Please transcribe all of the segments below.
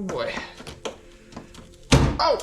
boy. Oh!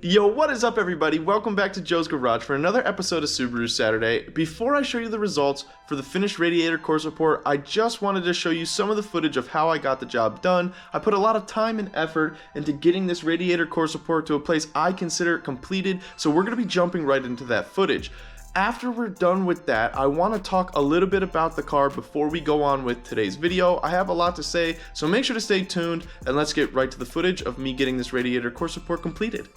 Yo, what is up everybody? Welcome back to Joe's Garage for another episode of Subaru Saturday. Before I show you the results for the finished Radiator course report, I just wanted to show you some of the footage of how I got the job done. I put a lot of time and effort into getting this Radiator course report to a place I consider completed, so we're going to be jumping right into that footage. After we're done with that, I want to talk a little bit about the car before we go on with today's video. I have a lot to say, so make sure to stay tuned and let's get right to the footage of me getting this Radiator course report completed.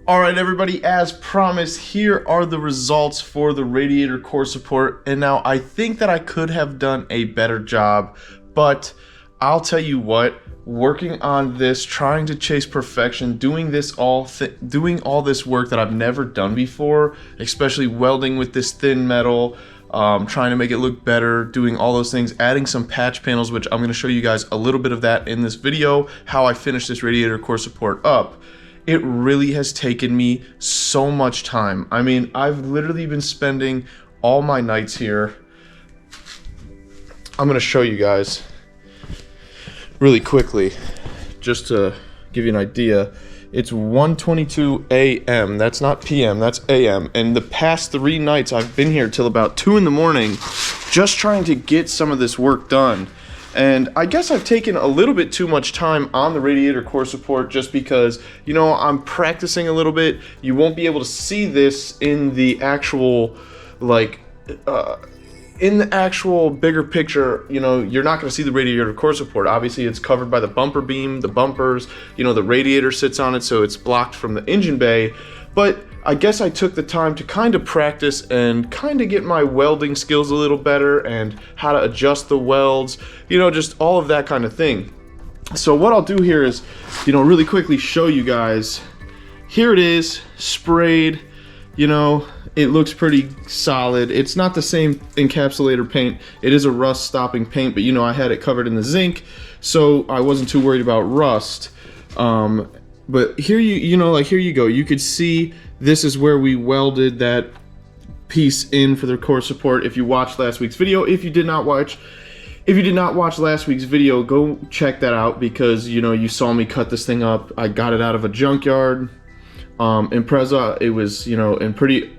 Alright everybody, as promised, here are the results for the radiator core support. And now I think that I could have done a better job, but I'll tell you what, working on this, trying to chase perfection, doing all this work that I've never done before, especially welding with this thin metal, trying to make it look better, doing all those things, adding some patch panels, which I'm going to show you guys a little bit of that in this video, how I finished this radiator core support up. It really has taken me so much time. I mean, I've literally been spending all my nights here. I'm going to show you guys really quickly, just to give you an idea. It's 1:22 a.m. That's not p.m., that's a.m. And the past 3 nights I've been here till about 2 in the morning just trying to get some of this work done. And I guess I've taken a little bit too much time on the radiator core support just because, you know, I'm practicing a little bit. You won't be able to see this in the actual, like, in the actual bigger picture. You know, you're not going to see the radiator core support. Obviously, it's covered by the bumper beam, the bumpers, you know, the radiator sits on it, so it's blocked from the engine bay. But I guess I took the time to kind of practice and kind of get my welding skills a little better and how to adjust the welds, you know, just all of that kind of thing. So what I'll do here is, you know, really quickly show you guys. Here it is, sprayed, you know, it looks pretty solid. It's not the same encapsulator paint. It is a rust stopping paint, but you know, I had it covered in the zinc, so I wasn't too worried about rust. But here you know, like here you go. You could see this is where we welded that piece in for the core support. If you watched last week's video, if you did not watch last week's video, go check that out because you know you saw me cut this thing up. I got it out of a junkyard Impreza. It was, you know, in pretty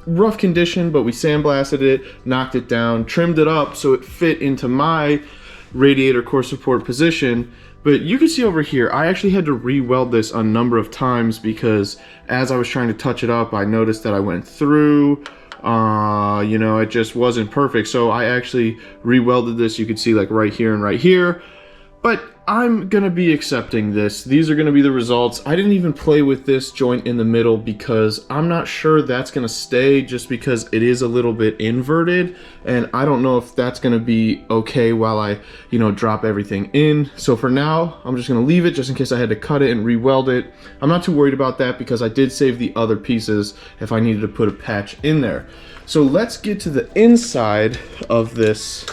rough condition, but we sandblasted it, knocked it down, trimmed it up so it fit into my radiator core support position. But you can see over here, I actually had to re-weld this a number of times because as I was trying to touch it up, I noticed that I went through, you know, it just wasn't perfect. So I actually re-welded this, you can see like right here and right here. But I'm gonna be accepting this. These are gonna be the results. I didn't even play with this joint in the middle because I'm not sure that's gonna stay, just because it is a little bit inverted and I don't know if that's gonna be okay while I, you know, drop everything in. So for now, I'm just gonna leave it just in case I had to cut it and re-weld it. I'm not too worried about that because I did save the other pieces if I needed to put a patch in there. So let's get to the inside of this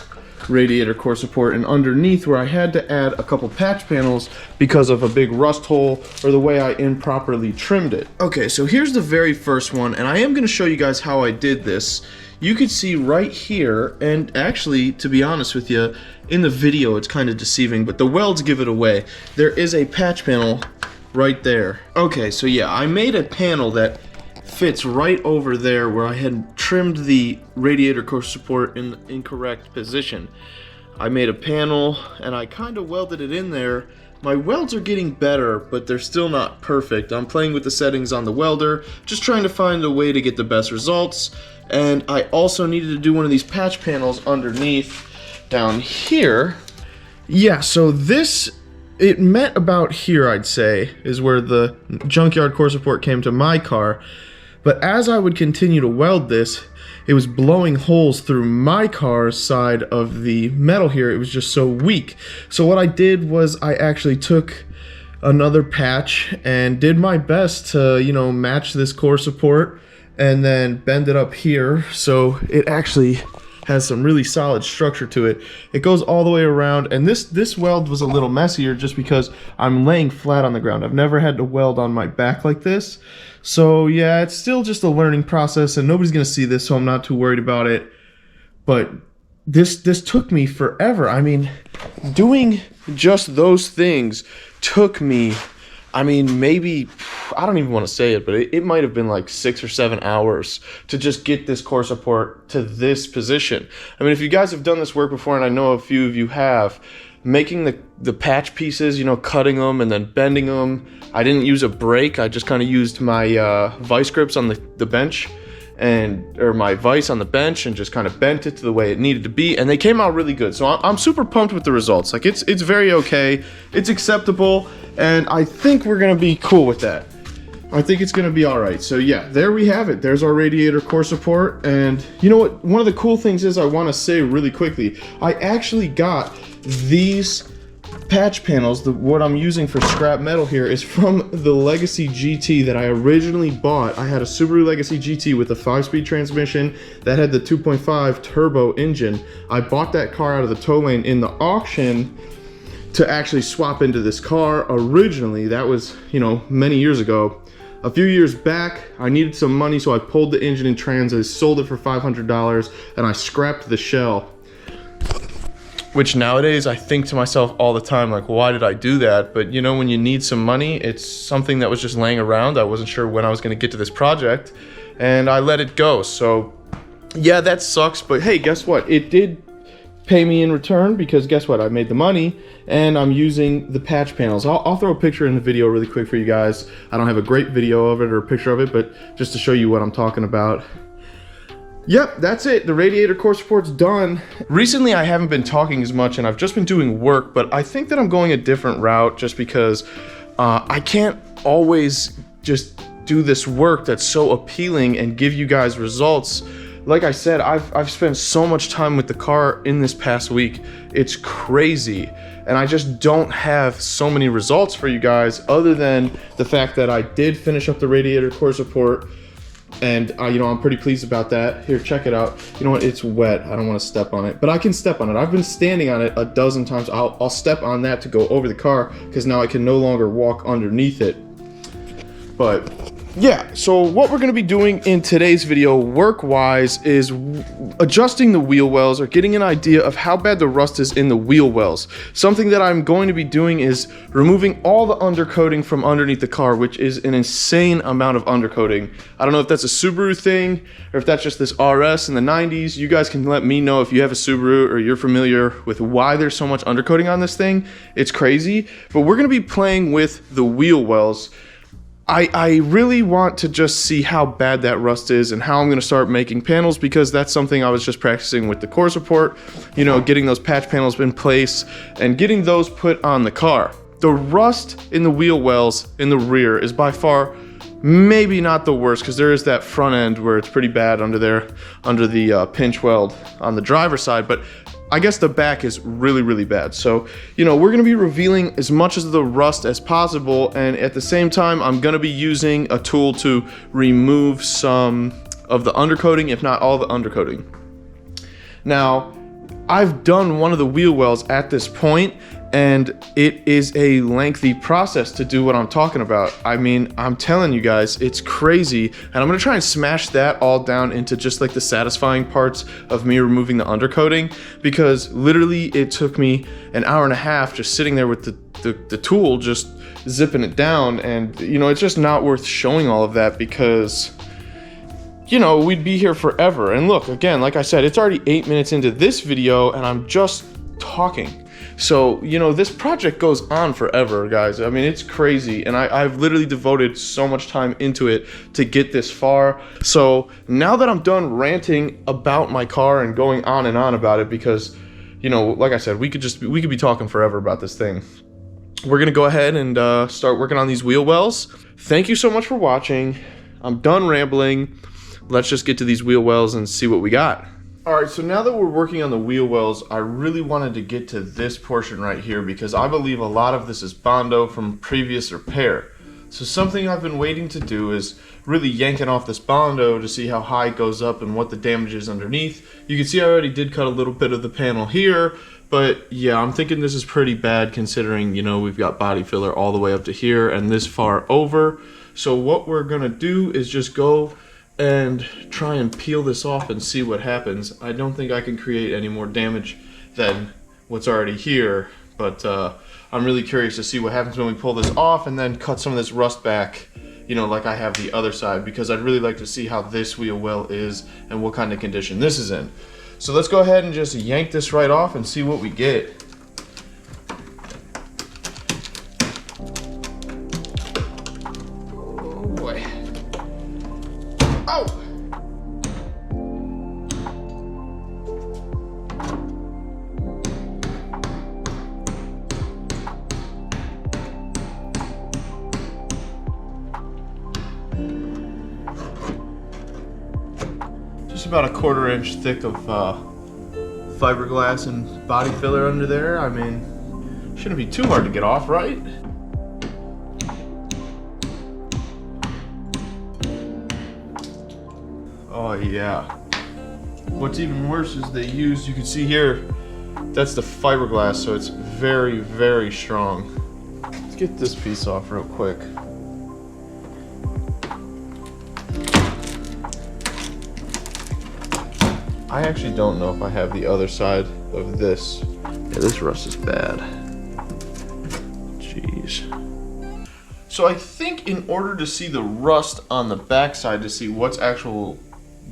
radiator core support and underneath, where I had to add a couple patch panels because of a big rust hole or the way I improperly trimmed it. Okay, so here's the very first one, and I am going to show you guys how I did this. You can see right here, and actually, to be honest with you, in the video it's kind of deceiving, but the welds give it away. There is a patch panel right there. Okay, so yeah, I made a panel that fits right over there where I had trimmed the radiator core support in the incorrect position. I made a panel and I kind of welded it in there. My welds are getting better, but they're still not perfect. I'm playing with the settings on the welder, just trying to find a way to get the best results. And I also needed to do one of these patch panels underneath down here. Yeah, so this, it met about here, I'd say, is where the junkyard core support came to my car. But as I would continue to weld this, it was blowing holes through my car's side of the metal here. It was just so weak. So what I did was I actually took another patch and did my best to, you know, match this core support and then bend it up here so it actually has some really solid structure to it. It goes all the way around, and this weld was a little messier just because I'm laying flat on the ground. I've never had to weld on my back like this. So yeah, it's still just a learning process and nobody's gonna see this, so I'm not too worried about it. But this took me forever. I mean, doing just those things took me, I mean, maybe, I don't even want to say it, but it might have been like 6 or 7 hours to just get this core support to this position. I mean, if you guys have done this work before, and I know a few of you have, making the patch pieces, you know, cutting them and then bending them. I didn't use a brake. I just kind of used my vice grips on the bench or my vise on the bench and just kind of bent it to the way it needed to be, and they came out really good. So I'm super pumped with the results. Like it's very okay. It's acceptable, and I think we're gonna be cool with that. I think it's gonna be all right. So yeah, there we have it. There's our radiator core support. And you know what? One of the cool things is I wanna say really quickly, I actually got these patch panels. What I'm using for scrap metal here is from the Legacy GT that I originally bought. I had a Subaru Legacy GT with a 5-speed transmission that had the 2.5 turbo engine. I bought that car out of the tow lane in the auction to actually swap into this car originally. That was, you know, many years ago. A few years back, I needed some money, so I pulled the engine and trans, I sold it for $500, and I scrapped the shell. Which nowadays, I think to myself all the time, like, why did I do that? But you know, when you need some money, it's something that was just laying around. I wasn't sure when I was gonna get to this project, and I let it go. So yeah, that sucks, but hey, guess what? It did pay me in return, because guess what? I made the money and I'm using the patch panels. I'll throw a picture in the video really quick for you guys. I don't have a great video of it or a picture of it, but just to show you what I'm talking about. Yep, that's it. The radiator core support's done. Recently, I haven't been talking as much and I've just been doing work, but I think that I'm going a different route just because I can't always just do this work that's so appealing and give you guys results. Like I said, I've spent so much time with the car in this past week. It's crazy. And I just don't have so many results for you guys other than the fact that I did finish up the radiator core support. And you know, I'm pretty pleased about that. Here, check it out. You know what? It's wet. I don't want to step on it, but I can step on it. I've been standing on it a dozen times. I'll step on that to go over the car because now I can no longer walk underneath it. But yeah, so what we're going to be doing in today's video work-wise is adjusting the wheel wells or getting an idea of how bad the rust is in the wheel wells. Something that I'm going to be doing is removing all the undercoating from underneath the car, which is an insane amount of undercoating. I don't know if that's a Subaru thing or if that's just this RS in the 90s. You guys can let me know if you have a Subaru or you're familiar with why there's so much undercoating on this thing. It's crazy, but we're going to be playing with the wheel wells. I really want to just see how bad that rust is and how I'm going to start making panels, because that's something I was just practicing with the core support, you know, getting those patch panels in place and getting those put on the car. The rust in the wheel wells in the rear is by far maybe not the worst, because there is that front end where it's pretty bad under there, under the pinch weld on the driver's side, but I guess the back is really, really bad. So, you know, we're going to be revealing as much of the rust as possible, and at the same time, I'm going to be using a tool to remove some of the undercoating, if not all the undercoating. Now, I've done one of the wheel wells at this point, and it is a lengthy process to do what I'm talking about. I mean, I'm telling you guys, it's crazy, and I'm gonna try and smash that all down into just like the satisfying parts of me removing the undercoating, because literally it took me an hour and a half just sitting there with the tool, just zipping it down, and you know, it's just not worth showing all of that because, you know, we'd be here forever. And look, again, like I said, it's already 8 minutes into this video and I'm just talking. So, you know, this project goes on forever, guys. I mean, it's crazy. And I've literally devoted so much time into it to get this far. So now that I'm done ranting about my car and going on and on about it, because, you know, like I said, we could be talking forever about this thing. We're going to go ahead and start working on these wheel wells. Thank you so much for watching. I'm done rambling. Let's just get to these wheel wells and see what we got. All right, so now that we're working on the wheel wells, I really wanted to get to this portion right here because I believe a lot of this is Bondo from previous repair. So something I've been waiting to do is really yanking off this Bondo to see how high it goes up and what the damage is underneath. You can see I already did cut a little bit of the panel here, but yeah, I'm thinking this is pretty bad considering, you know, we've got body filler all the way up to here and this far over. So what we're gonna do is just go and try and peel this off and see what happens. I don't think I can create any more damage than what's already here, but I'm really curious to see what happens when we pull this off and then cut some of this rust back, you know, like I have the other side, because I'd really like to see how this wheel well is and what kind of condition this is in. So let's go ahead and just yank this right off and see what we get. about a 1/4 inch thick of fiberglass and body filler under there. I mean, shouldn't be too hard to get off, right? Oh yeah. What's even worse is they used, you can see here, that's the fiberglass, so it's very, very strong. Let's get this piece off real quick. I actually don't know if I have the other side of this. Yeah, this rust is bad. Jeez. So I think in order to see the rust on the backside, to see what's actual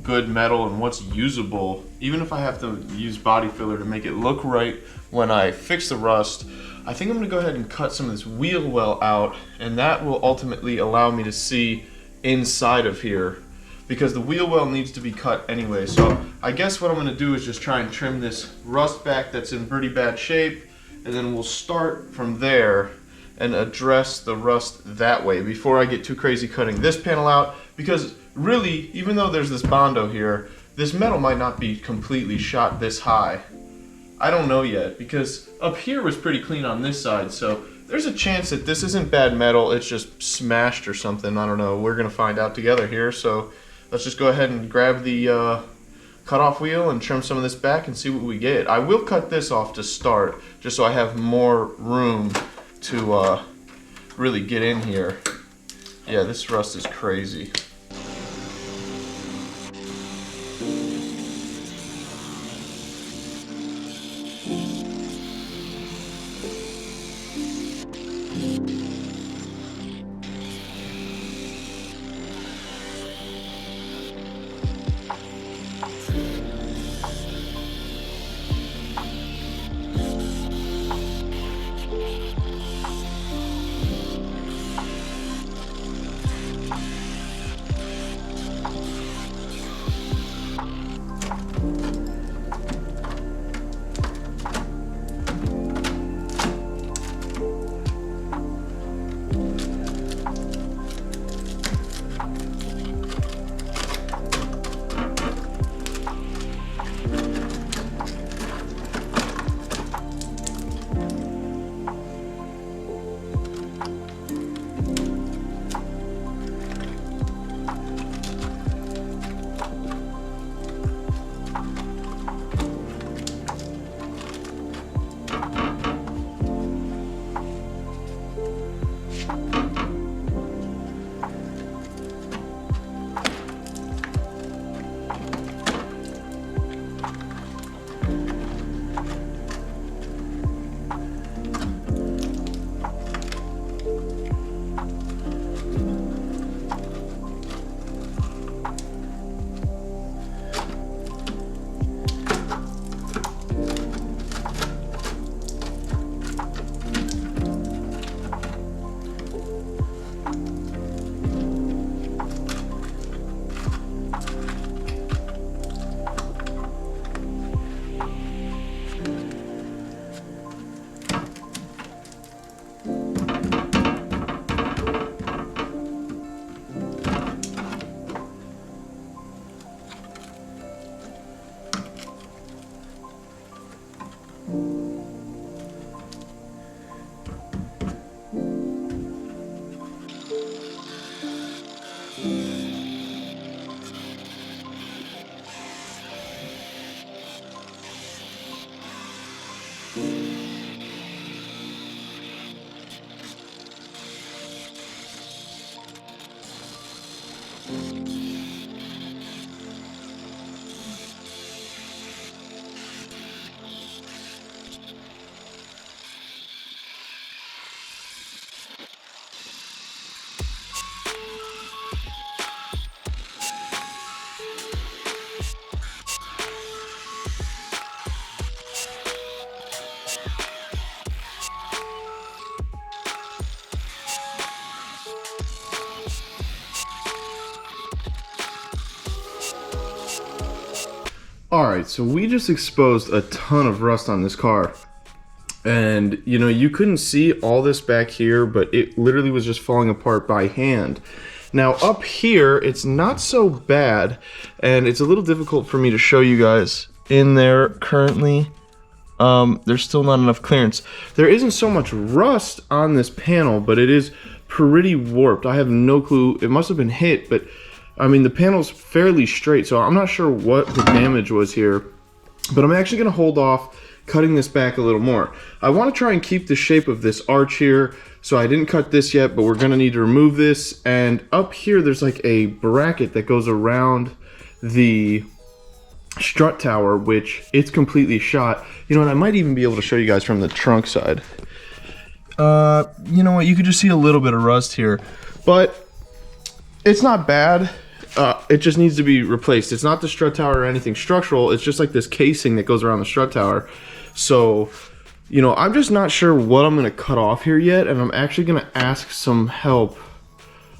good metal and what's usable, even if I have to use body filler to make it look right when I fix the rust, I think I'm gonna go ahead and cut some of this wheel well out, and that will ultimately allow me to see inside of here, because the wheel well needs to be cut anyway. So I guess what I'm gonna do is just try and trim this rust back that's in pretty bad shape, and then we'll start from there and address the rust that way before I get too crazy cutting this panel out, because really, even though there's this Bondo here, this metal might not be completely shot this high. I don't know yet, because up here was pretty clean on this side, so there's a chance that this isn't bad metal, it's just smashed or something. I don't know. We're gonna find out together here, so let's just go ahead and grab the cut-off wheel and trim some of this back and see what we get. I will cut this off to start, just so I have more room to really get in here. Yeah, this rust is crazy. Alright, so we just exposed a ton of rust on this car. And, you know, you couldn't see all this back here, but it literally was just falling apart by hand. Now up here, it's not so bad, and it's a little difficult for me to show you guys in there currently. There's still not enough clearance. There isn't so much rust on this panel, but it is pretty warped. I have no clue. It must have been hit, but I mean, the panel's fairly straight, so I'm not sure what the damage was here, but I'm actually gonna hold off cutting this back a little more. I wanna try and keep the shape of this arch here, so I didn't cut this yet, but we're gonna need to remove this. And up here, there's like a bracket that goes around the strut tower, which it's completely shot. You know what, I might even be able to show you guys from the trunk side. You know what, you could just see a little bit of rust here, but it's not bad. It just needs to be replaced. It's not the strut tower or anything structural, it's just like this casing that goes around the strut tower. So, you know, I'm just not sure what I'm gonna cut off here yet, and I'm actually gonna ask some help.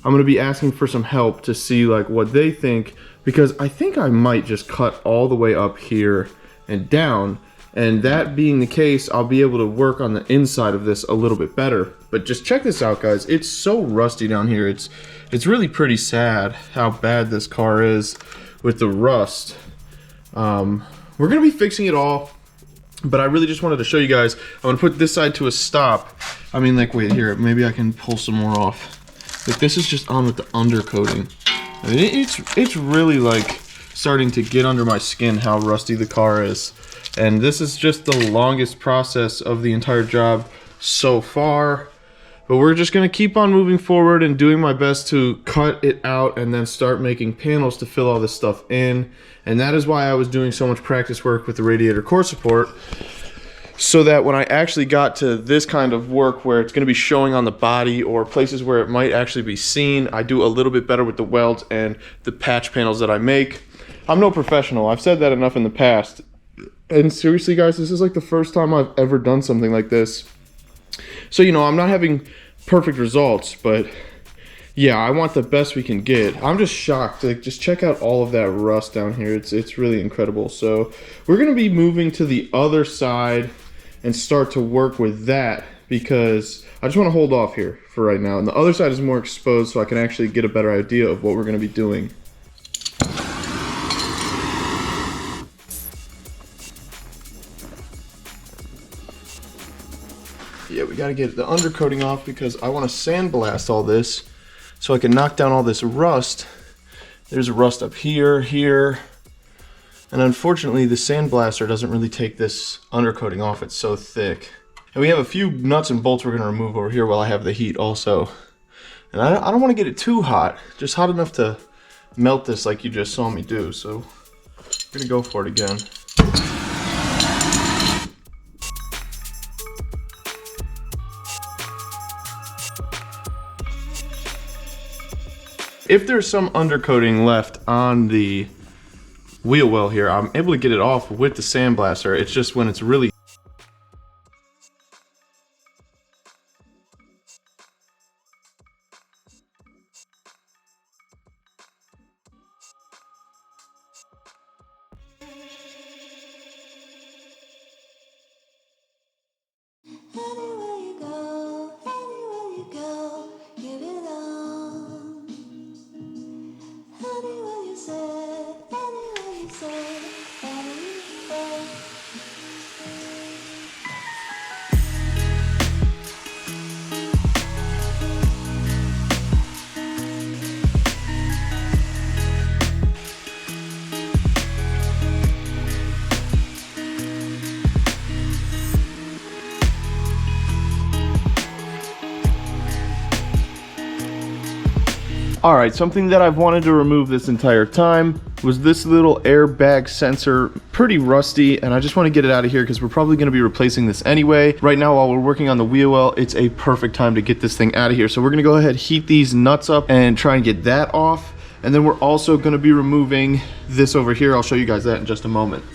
I'm gonna be asking for some help to see like what they think, because I think I might just cut all the way up here and down, and that being the case, I'll be able to work on the inside of this a little bit better. But just check this out, guys. It's so rusty down here. It's really pretty sad how bad this car is with the rust. We're gonna be fixing it all, but I really just wanted to show you guys. I'm gonna put this side to a stop. I mean, like, wait here, maybe I can pull some more off. Like, this is just on with the undercoating. I mean, it's really like starting to get under my skin how rusty the car is. And this is just the longest process of the entire job so far. But we're just gonna keep on moving forward and doing my best to cut it out and then start making panels to fill all this stuff in. And that is why I was doing so much practice work with the radiator core support, so that when I actually got to this kind of work where it's gonna be showing on the body or places where it might actually be seen, I do a little bit better with the welds and the patch panels that I make. I'm no professional, I've said that enough in the past. And seriously, guys, this is like the first time I've ever done something like this. So, you know, I'm not having perfect results, but yeah, I want the best we can get. I'm just shocked. Like, just check out all of that rust down here. It's really incredible. So we're gonna be moving to the other side and start to work with that, because I just want to hold off here for right now. And the other side is more exposed, so I can actually get a better idea of what we're gonna be doing. Yeah, we gotta get the undercoating off because I want to sandblast all this so I can knock down all this rust. There's rust up here, here, and unfortunately the sandblaster doesn't really take this undercoating off. It's so thick. And we have a few nuts and bolts we're gonna remove over here while I have the heat also. And I don't want to get it too hot, just hot enough to melt this like you just saw me do. So I'm gonna go for it again. If there's some undercoating left on the wheel well here, I'm able to get it off with the sandblaster. It's just when it's really Alright, something that I've wanted to remove this entire time was this little airbag sensor. Pretty rusty, and I just want to get it out of here because we're probably going to be replacing this anyway. Right now, while we're working on the wheel well, it's a perfect time to get this thing out of here. So we're going to go ahead, heat these nuts up and try and get that off. And then we're also going to be removing this over here. I'll show you guys that in just a moment.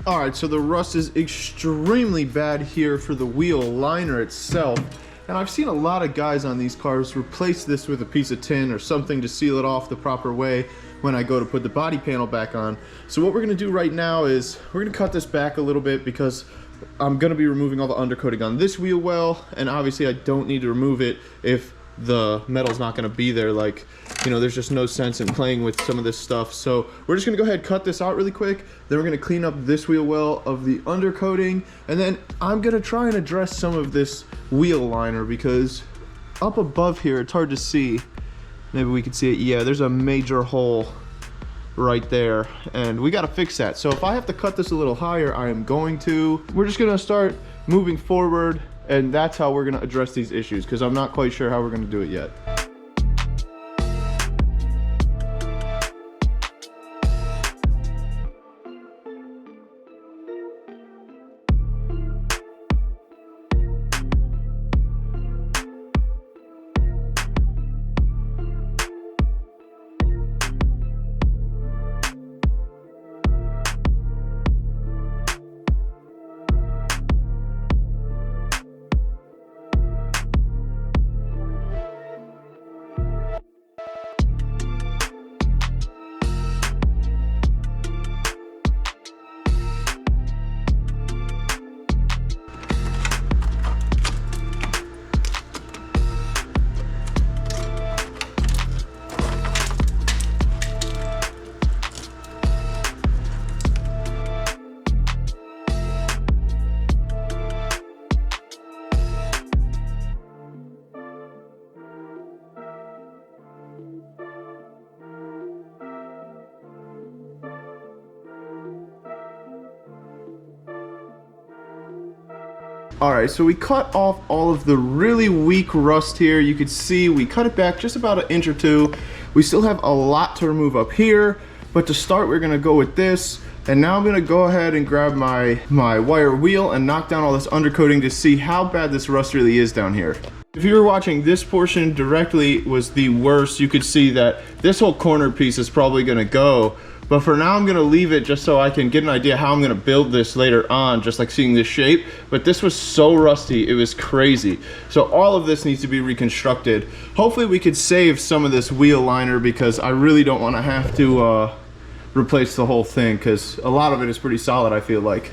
Alright, so the rust is extremely bad here for the wheel liner itself. And I've seen a lot of guys on these cars replace this with a piece of tin or something to seal it off the proper way when I go to put the body panel back on. So what we're going to do right now is we're going to cut this back a little bit because I'm going to be removing all the undercoating on this wheel well, and obviously I don't need to remove it if the metal's not going to be there. Like, you know, there's just no sense in playing with some of this stuff. So we're just going to go ahead and cut this out really quick. Then we're going to clean up this wheel well of the undercoating, and then I'm going to try and address some of this wheel liner because up above here it's hard to see. Maybe we can see it. Yeah, there's a major hole right there, and we got to fix that. So if I have to cut this a little higher, I am going to. We're just going to start moving forward, and that's how we're going to address these issues because I'm not quite sure how we're going to do it yet. Alright, so we cut off all of the really weak rust here. You could see we cut it back just about 1 inch or 2. We still have a lot to remove up here, but to start we're gonna go with this. And now I'm gonna go ahead and grab my wire wheel and knock down all this undercoating to see how bad this rust really is down here. If you were watching, this portion directly was the worst. You could see that this whole corner piece is probably gonna go. But for now, I'm gonna leave it just so I can get an idea how I'm gonna build this later on, just like seeing this shape. But this was so rusty, it was crazy. So all of this needs to be reconstructed. Hopefully we could save some of this wheel liner because I really don't wanna have to replace the whole thing because a lot of it is pretty solid, I feel like.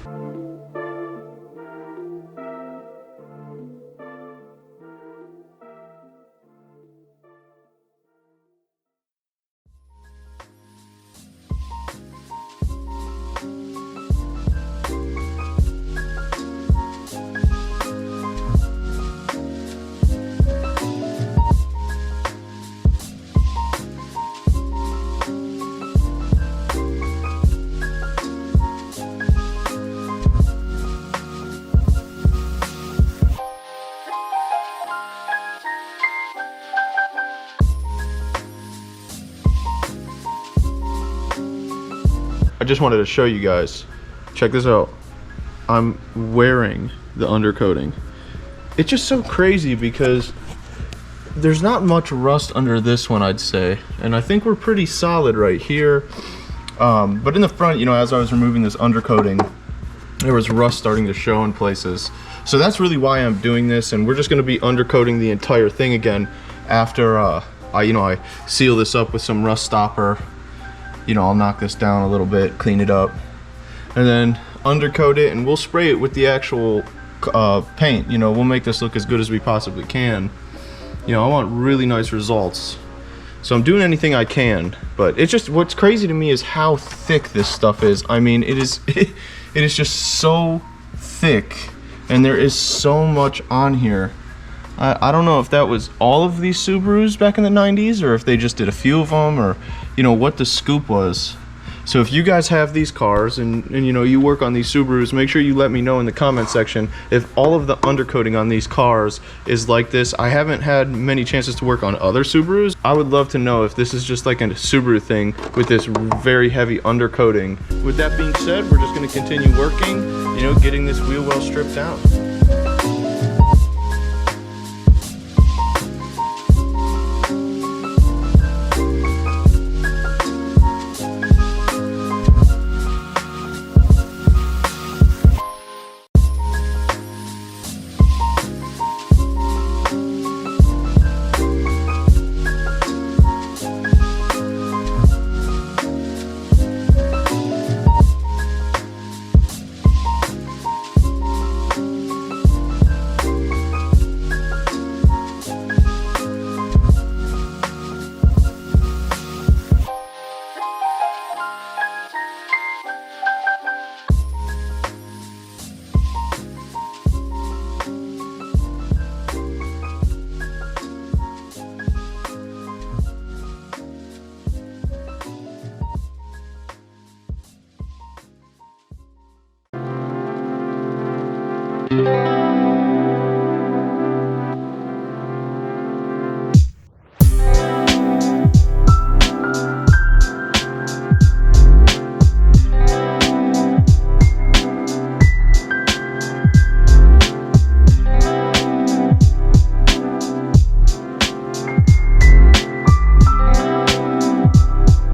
I just wanted to show you guys. Check this out. I'm wearing the undercoating. It's just so crazy because there's not much rust under this one, I'd say. And I think we're pretty solid right here. But in the front, you know, as I was removing this undercoating, there was rust starting to show in places. So that's really why I'm doing this. And we're just gonna be undercoating the entire thing again after I seal this up with some rust stopper. You know, I'll knock this down a little bit, clean it up, and then undercoat it, and we'll spray it with the actual paint. You know, we'll make this look as good as we possibly can. You know, I want really nice results. So I'm doing anything I can, but it's just, what's crazy to me is how thick this stuff is. I mean, it is just so thick, and there is so much on here. I don't know if that was all of these Subarus back in the 90s or if they just did a few of them, or you know what the scoop was. So if you guys have these cars and you know you work on these Subarus, make sure you let me know in the comment section if all of the undercoating on these cars is like this. I haven't had many chances to work on other Subarus. I would love to know if this is just like a Subaru thing with this very heavy undercoating. With that being said, we're just going to continue working, you know, getting this wheel well stripped down. you.